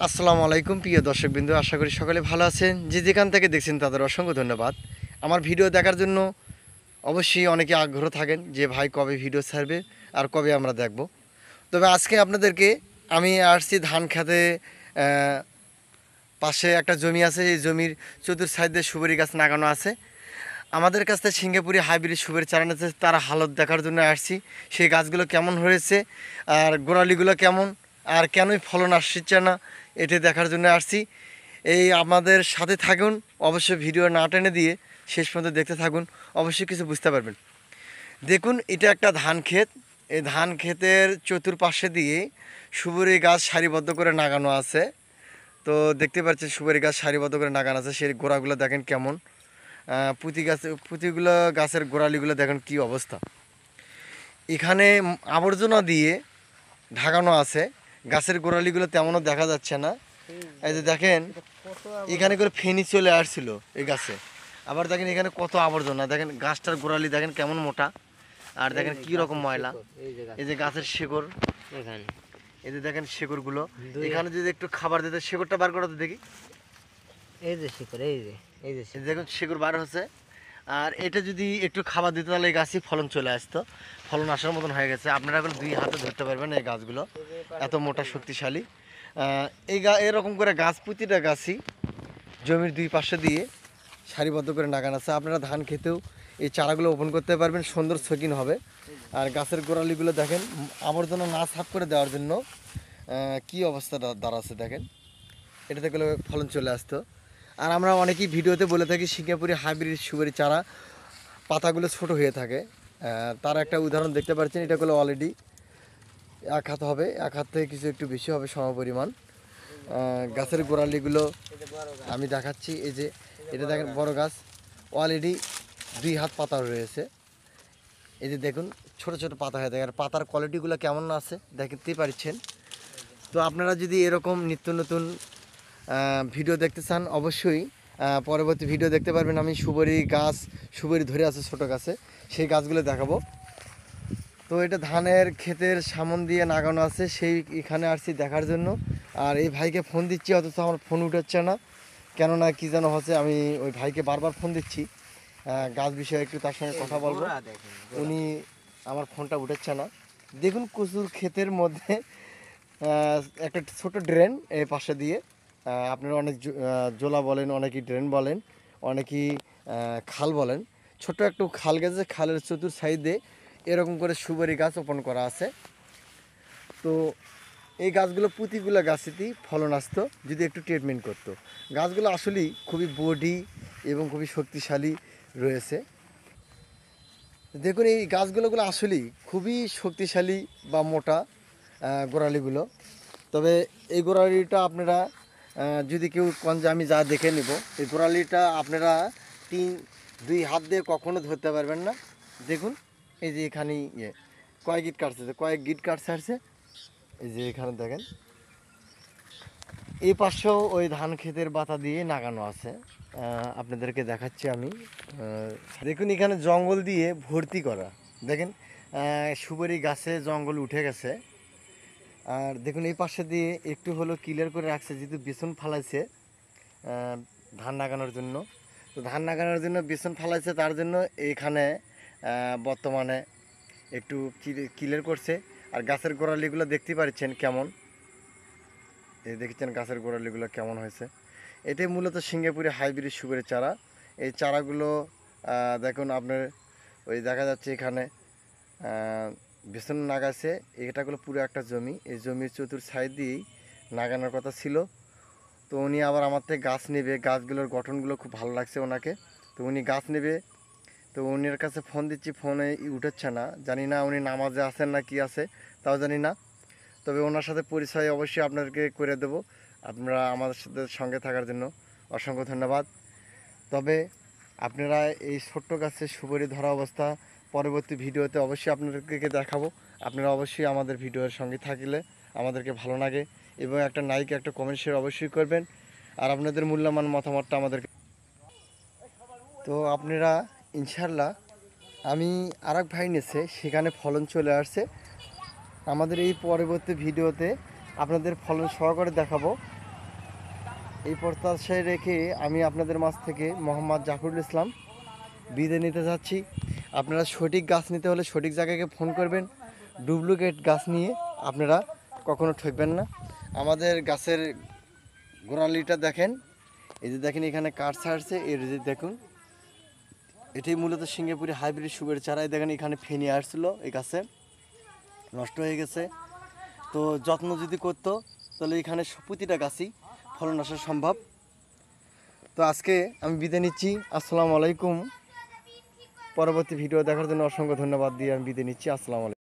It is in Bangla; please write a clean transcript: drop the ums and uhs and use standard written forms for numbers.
আসসালামু আলাইকুম প্রিয় দর্শকবৃন্দ, আশা করি সকলে ভালো আছেন। যে যেখান থেকে দেখছেন তাদের অসংখ্য ধন্যবাদ। আমার ভিডিও দেখার জন্য অবশ্যই অনেকে আগ্রহ থাকেন যে ভাই কবে ভিডিও ছাড়বে আর কবে আমরা দেখব। তবে আজকে আপনাদেরকে আমি আসছি ধান খেতে। পাশে একটা জমি আছে, এই জমির চতুর সাইডে সুপারি গাছ লাগানো আছে। আমাদের কাছ থেকে সিঙ্গাপুরি হাইব্রিড সুপারি চারা আছে, তার হালত দেখার জন্য আসছি। সেই গাছগুলো কেমন হয়েছে আর গোড়ালিগুলো কেমন আর কেনই ফলন আসছে না, এটা দেখার জন্য আসছি। এই আমাদের সাথে থাকুন, অবশ্যই ভিডিও না টেনে দিয়ে শেষ পর্যন্ত দেখতে থাকুন, অবশ্যই কিছু বুঝতে পারবেন। দেখুন, এটা একটা ধান ক্ষেত। এই ধান ক্ষেতের চতুর্পাশে দিয়ে সুপারি গাছ সারিবদ্ধ করে লাগানো আছে। তো দেখতে পাচ্ছেন সুপারি গাছ সারিবদ্ধ করে লাগানো আছে। সেই গোড়াগুলো দেখেন কেমন, পুঁতিগুলো গাছের গোড়ালিগুলো দেখেন কি অবস্থা। এখানে আবর্জনা দিয়ে ঢাকানো আছে, গাছের গোড়ালিগুলো তেমনও দেখা যাচ্ছে না। এই যে দেখেন, এখানে করে ফেনি চলে আসছিল এই গাছে। আবার দেখেন এখানে কত আবর্জনা, দেখেন গাছটার গোড়ালি দেখেন কেমন মোটা, আর দেখেন কি রকম ময়লা। এই যে গাছের শিকড়, এখানে এই যে দেখেন শিকড়গুলো। এখানে যদি একটু খাবার দিতে, শিকড়টা বার করাতে দেখি। এই যে শিকড়, এই যে দেখুন শিকড় বার হচ্ছে। আর এটা যদি একটু খাবার দিতে তাহলে এই গাছই ফলন চলে আসতো, ফলন আসার মতন হয়ে গেছে। আপনারা এখন 2 হাতে ধরতে পারবেন এই গাছগুলো, এত মোটা শক্তিশালী। এরকম করে গাছ প্রতিটা গাছই জমির 2 পাশে দিয়ে সারিবদ্ধ করে লাগানো আছে। আপনারা ধান খেতেও এই চারাগুলো ওপেন করতে পারবেন, সুন্দর শৌখিন হবে। আর গাছের গোড়ালিগুলো দেখেন আবর্জনা না সাফ করে দেওয়ার জন্য কি অবস্থা দাঁড়াচ্ছে দেখেন, এটাতে গেলে ফলন চলে আসতো। আর আমরা অনেকেই ভিডিওতে বলে থাকি সিঙ্গাপুরি হাইব্রিড সুপারি চারা পাতাগুলো ছোট হয়ে থাকে। তার একটা উদাহরণ দেখতে পাচ্ছেন, এটা গুলো অলরেডি 1 হাত হবে, 1 হাত থেকে কিছু একটু বেশি হবে সমপরিমাণ। গাছের গোড়ালিগুলো আমি দেখাচ্ছি। এই যে এটা দেখেন বড় গাছ, অলরেডি 2 হাত পাতা রয়েছে। এই যে দেখুন ছোট ছোট পাতা হয়ে থাকে, আর পাতার কোয়ালিটিগুলো কেমন আছে দেখতেই পাচ্ছেন। তো আপনারা যদি এরকম নিত্য নতুন ভিডিও দেখতে চান, অবশ্যই পরবর্তী ভিডিও দেখতে পারবেন। আমি সুপারি ধরে আছে ছোট গাছে, সেই গাছগুলো দেখাবো। তো এটা ধানের ক্ষেতের সামন দিয়ে লাগানো আছে, সেই এখানে আসছি দেখার জন্য। আর এই ভাইকে ফোন দিচ্ছি, অথচ আমার ফোন উঠাচ্ছে না, কেননা কি যেন হচ্ছে। আমি ওই ভাইকে বারবার ফোন দিচ্ছি, গাছ বিষয়ে একটু তার সঙ্গে কথা বলবো, উনি আমার ফোনটা উঠাচ্ছে না। দেখুন কচুর ক্ষেতের মধ্যে একটা ছোট ড্রেন এই পাশে দিয়ে, আপনারা অনেক জোলা বলেন, অনেকেই ড্রেন বলেন, অনেকেই খাল বলেন। ছোট একটু খাল গেছে, খালের চতুর সাইডে এরকম করে সুপারি গাছ রোপণ করা আছে। তো এই গাছগুলো প্রতিগুলো গাছেতেই ফলন আসতো যদি একটু ট্রিটমেন্ট করতো। গাছগুলো আসলেই খুবই বডি এবং খুবই শক্তিশালী রয়েছে। দেখুন এই গাছগুলো আসলেই খুবই শক্তিশালী বা মোটা গোড়ালিগুলো। তবে এই গোড়ালিটা আপনারা যদি কেউ কোন যে আমি যা দেখে নেব, এই গোড়ালিটা আপনারা 2 হাত দিয়ে কখনো ধরতে পারবেন না। দেখুন এই যে এখানে কয়েক গিট কাটছে, কয়েক গিট কাটছে আসছে। এই যে এখানে দেখেন এই পাশেও ওই ধান ক্ষেতের বাতা দিয়ে লাগানো আছে। আপনাদেরকে দেখাচ্ছি আমি। দেখুন এখানে জঙ্গল দিয়ে ভর্তি করা, দেখেন সুপারি গাছে জঙ্গল উঠে গেছে। আর দেখুন এই পাশে দিয়ে একটু হলো ক্লিয়ার করে রাখছে, যেহেতু বেসন ফালাইছে ধান লাগানোর জন্য। তো ধান লাগানোর জন্য বেসন ফালাইছে, তার জন্য এইখানে বর্তমানে একটু ক্লিয়ার করছে। আর গাছের গোড়ালিগুলো দেখতে পাচ্ছেন কেমন, এই দেখছেন গাছের গোড়ালিগুলো কেমন হয়েছে। এটাই মূলত সিঙ্গাপুরি হাইব্রিড সুপারি চারা। এই চারাগুলো দেখুন আপনার ওই দেখা যাচ্ছে এখানে বেসন লাগাচ্ছে। এটাগুলো পুরো একটা জমি, এই জমির চতুর সাইড দিয়েই লাগানোর কথা ছিল। তো উনি আবার আমার থেকে গাছ নেবে, গাছগুলোর গঠনগুলো খুব ভালো লাগছে ওনাকে, তো উনি গাছ নেবে। তো উনির কাছে ফোন দিচ্ছি, ফোনে উঠাচ্ছে না, জানি না উনি নামাজে আছেন না কি আছে তাও জানি না। তবে ওনার সাথে পরিচয় অবশ্যই আপনাদেরকে করে দেব। আপনারা আমাদের সাথে সঙ্গে থাকার জন্য অসংখ্য ধন্যবাদ। তবে আপনারা এই ছোট্ট গাছের সুপারি ধরা অবস্থা পরবর্তী ভিডিওতে অবশ্যই আপনাদেরকে দেখাবো। আপনারা অবশ্যই আমাদের ভিডিওর সঙ্গে থাকলে আমাদেরকে ভালো লাগে, এবং একটা লাইক একটা কমেন্ট শেয়ার অবশ্যই করবেন। আর আপনাদের মূল্যবান মতামতটা আমাদেরকে। তো আপনারা ইনশাল্লাহ, আমি আরেক ভাই নিয়েছে, সেখানে ফলন চলে আসছে। আমাদের এই পরবর্তী ভিডিওতে আপনাদের ফলন সহকারে দেখাবো। এই প্রত্যাশায় রেখে আমি আপনাদের মাঝ থেকে মোহাম্মদ জাফরুল ইসলাম বিদায় নিতে যাচ্ছি। আপনারা সঠিক গাছ নিতে হলে সঠিক জায়গায় ফোন করবেন। ডুপ্লিকেট গাছ নিয়ে আপনারা কখনো ঠকবেন না। আমাদের গাছের গোড়ালিটা দেখেন, এই যে দেখেন এখানে কাঠ ছাড়ছে, এর যে দেখুন এটাই মূলত সিঙ্গাপুরি হাইব্রিড সুগার চারাই। দেখেন এখানে ফেনি আসছিল, এই গাছে নষ্ট হয়ে গেছে। তো যত্ন যদি করতো তাহলে এখানে প্রতিটা গাছই ফলন আসা সম্ভব। তো আজকে আমি বিদায় নিচ্ছি। আসসালামু আলাইকুম। পরবর্তী ভিডিও দেখার জন্য অসংখ্য ধন্যবাদ দিয়ে আমি বিদায় নিচ্ছি। আসসালামু আলাইকুম।